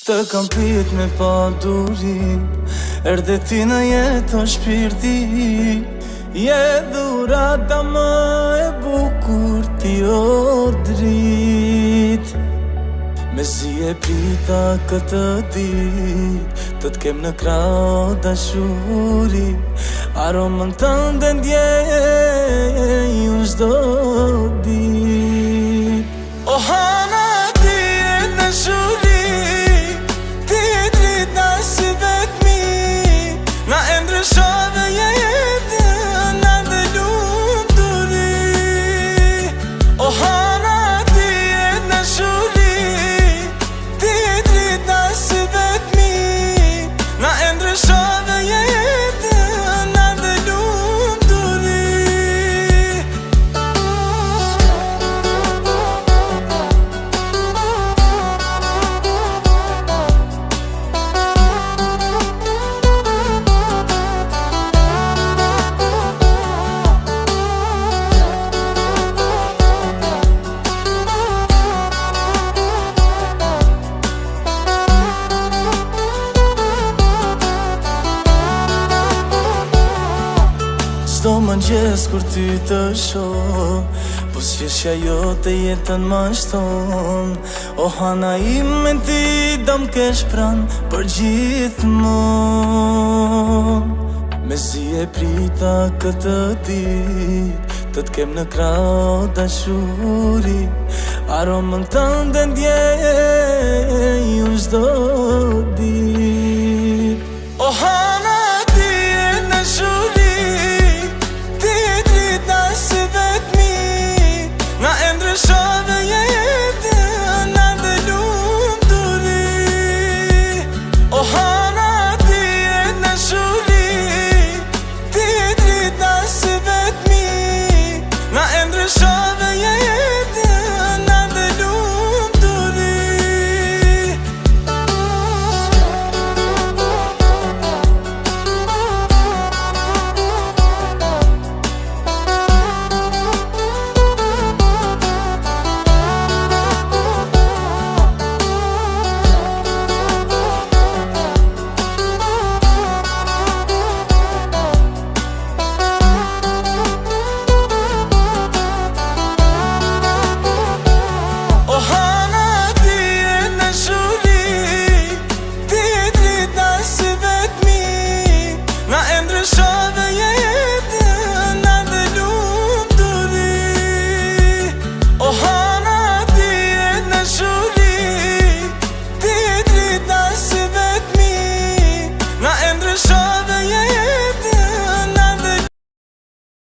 Të kam prit me pa durim, erdhe ti në jetë o shpirti. Je dhurata më e bukur ti o drit. Me zi e prita këtë dit, të t'kem në krah dashuri. Aromën tënde ndjej unë çdo dit. O hana ti e në shuri, ti e drit na si vetmi. Na e ndryshove jetën, na dhe lumturi. O hana ti e në shuri, ti e drit na si vetmi. Na e ndryshove jetën, na dhe lumturi. Çdo mëngjes kur ty të shoh, po s'jesh ajo të jetën ma shton. O hana ime ti do m'kesh pran për gjithmonë. Me zi e prita këtë dit, të t'kem në krah dashuri. Aromën tënde ndjej unë çdo